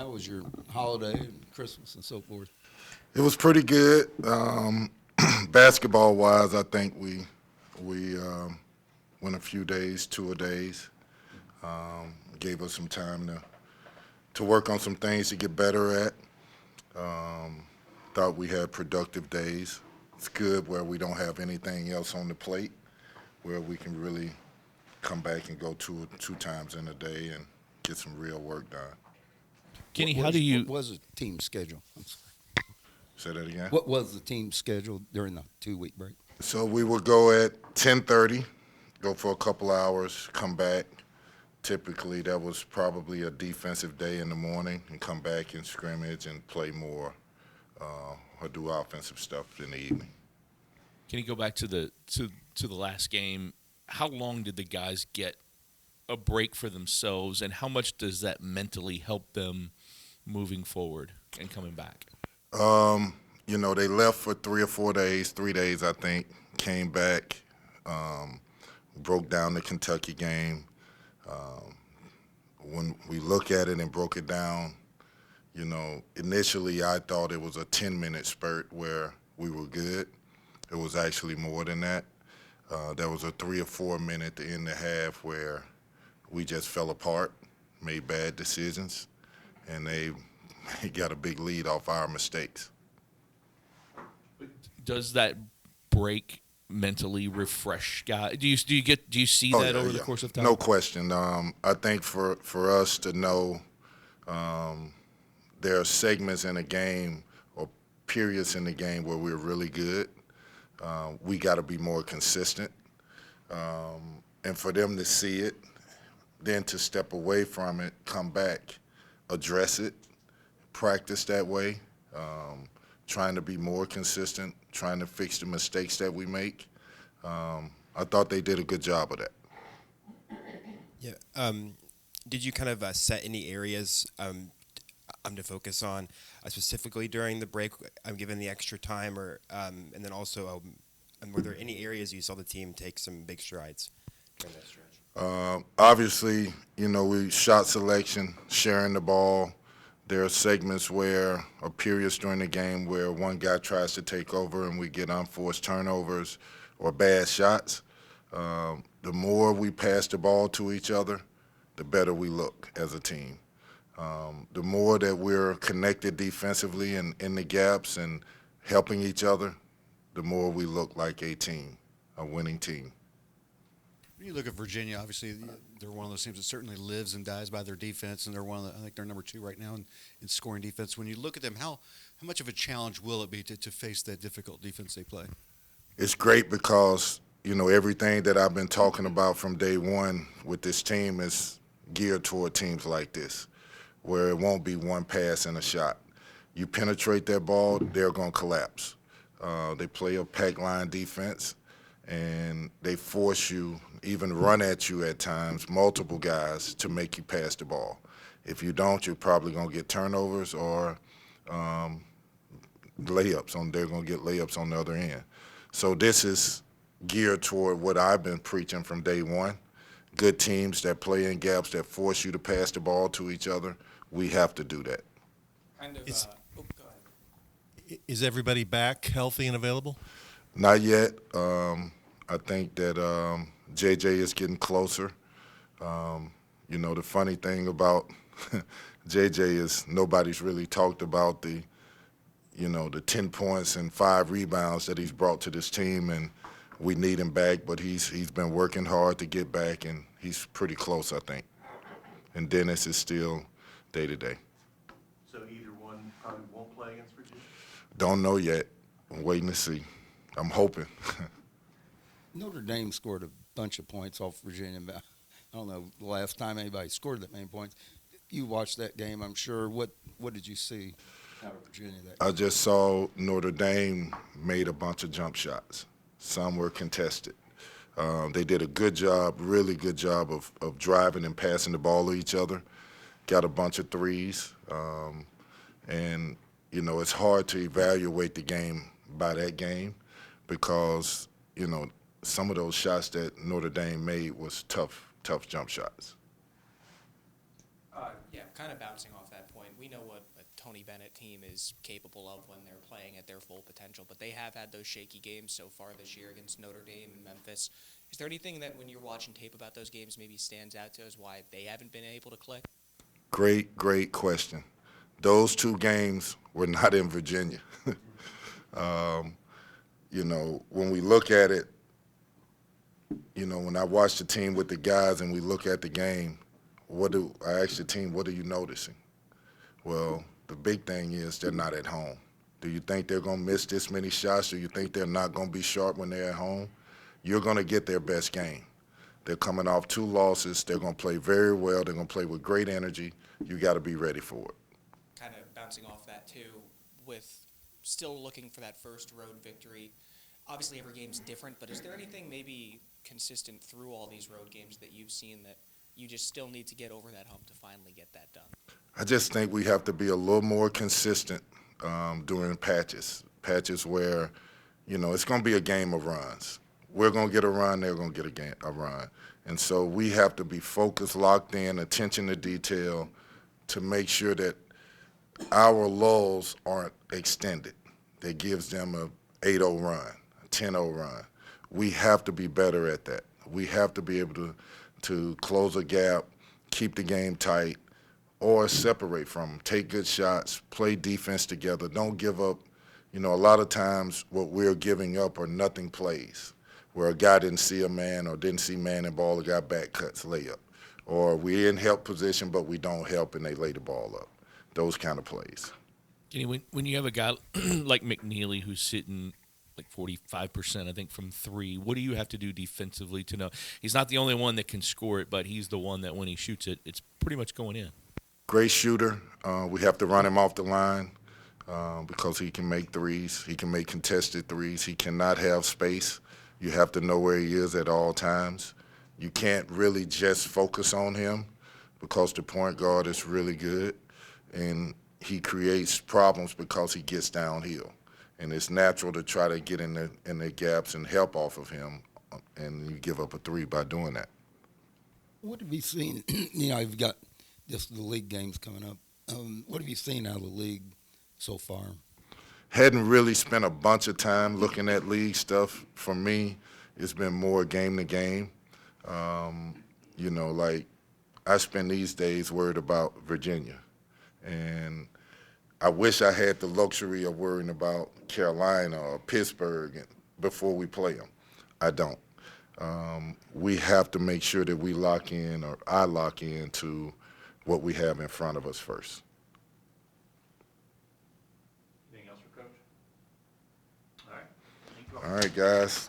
how was your holiday and Christmas and so forth? It was pretty good. Basketball wise, I think we went a few days, 2 days. Gave us some time to work on some things to get better at. Thought we had productive days. It's good where we don't have anything else on the plate, where we can really come back and go two times in a day and get some real work done. Kenny, how do What you was the team schedule? I'm sorry. Say that again. What was the team schedule during the 2 week break? So we would go at 10:30, go for a couple hours, come back. Typically, that was probably a defensive day in the morning, and come back and scrimmage and play more or do offensive stuff in the evening. can you go back to the last game? How long did the guys get a break for themselves, and how much does that mentally help them moving forward and coming back? They left for 3 or 4 days, 3 days, I think, came back, broke down the Kentucky game. When we look at it and broke it down, initially I thought it was a 10-minute spurt where we were good. It was actually more than that. There was a 3 or 4 minute to end the half where we just fell apart, made bad decisions, and they got a big lead off our mistakes. Does that break mentally refresh guys? Do you see Oh, that yeah, over the yeah. course of time? No question. I think for us to know there are segments in a game or periods in the game where we're really good. We got to be more consistent. And for them to see it, then to step away from it, come back, address it, practice that way, trying to be more consistent, trying to fix the mistakes that we make. I thought they did a good job of that. Yeah. Did you kind of set any areas to focus on specifically during the break, given the extra time, or and then also, were there any areas you saw the team take some big strides during that stretch? Obviously, we shot selection, sharing the ball. There are segments where, or periods during the game where one guy tries to take over and we get unforced turnovers or bad shots. The more we pass the ball to each other, the better we look as a team. The more that we're connected defensively and in the gaps and helping each other, the more we look like a team, a winning team. When you look at Virginia, obviously they're one of those teams that certainly lives and dies by their defense, and they're I think they're number 2 right now in scoring defense. When you look at them, how much of a challenge will it be to face that difficult defense they play? It's great because, everything that I've been talking about from day one with this team is geared toward teams like this, where it won't be one pass and a shot. You penetrate that ball, they're going to collapse. They play a pack line defense, and they force you, even run at you at times, multiple guys, to make you pass the ball. If you don't, you're probably going to get turnovers or layups. They're going to get layups on the other end. So this is geared toward what I've been preaching from day one. Good teams that play in gaps, that force you to pass the ball to each other, we have to do that. Kind of. It's- Go ahead. Is everybody back healthy and available? Not yet. I think that JJ is getting closer. The funny thing about JJ is nobody's really talked about the 10 points and 5 rebounds that he's brought to this team, and we need him back, but he's been working hard to get back, and he's pretty close, I think. And Dennis is still day-to-day. So either one probably won't play against Virginia? Don't know yet. I'm waiting to see. I'm hoping. Notre Dame scored a bunch of points off Virginia. I don't know the last time anybody scored that many points. You watched that game, I'm sure. What did you see out of Virginia that I just saw Notre Dame made a bunch of jump shots. Some were contested. They did a good job, really good job of driving and passing the ball to each other. Got a bunch of threes. And, it's hard to evaluate the game by that game because, some of those shots that Notre Dame made was tough jump shots. Yeah, kind of bouncing off that point. We know what a Tony Bennett team is capable of when they're playing at their full potential, but they have had those shaky games so far this year against Notre Dame and Memphis. Is there anything that when you're watching tape about those games maybe stands out to us why they haven't been able to click? Great question. Those two games were not in Virginia. When we look at it, when I watch the team with the guys and we look at the game, I ask the team, what are you noticing? Well, the big thing is they're not at home. Do you think they're going to miss this many shots? Do you think they're not going to be sharp when they're at home? You're going to get their best game. They're coming off 2 losses. They're going to play very well. They're going to play with great energy. You got to be ready for it. Kind of bouncing off that too, with still looking for that first road victory. Obviously, every game's different, but is there anything maybe consistent through all these road games that you've seen that you just still need to get over that hump to finally get that done? I just think we have to be a little more consistent during patches where, it's going to be a game of runs. We're going to get a run, they're going to get a run. And so we have to be focused, locked in, attention to detail to make sure that our lulls aren't extended. That gives them a 8-0 run, a 10-0 run. We have to be better at that. We have to be able to close a gap, keep the game tight, or separate from them. Take good shots, play defense together. Don't give up. A lot of times what we're giving up are nothing plays, where a guy didn't see a man or didn't see man and ball, the guy back cuts layup. Or we're in help position, but we don't help and they lay the ball up. Those kind of plays. Kenny, when you have a guy like McNeely who's sitting like 45%, I think, from 3, what do you have to do defensively to know? He's not the only one that can score it, but he's the one that when he shoots it, it's pretty much going in. Great shooter. We have to run him off the line because he can make threes. He can make contested threes. He cannot have space. You have to know where he is at all times. You can't really just focus on him because the point guard is really good, and he creates problems because he gets downhill. And it's natural to try to get in the gaps and help off of him, and you give up a 3 by doing that. What have you seen? You've got just the league games coming up. What have you seen out of the league so far? Hadn't really spent a bunch of time looking at league stuff. For me, it's been more game to game. Like I spend these days worried about Virginia. And I wish I had the luxury of worrying about Carolina or Pittsburgh before we play them. I don't. We have to make sure that we lock in, or I lock in to what we have in front of us first. Anything else for Coach? All right. Thank you all. All right, guys.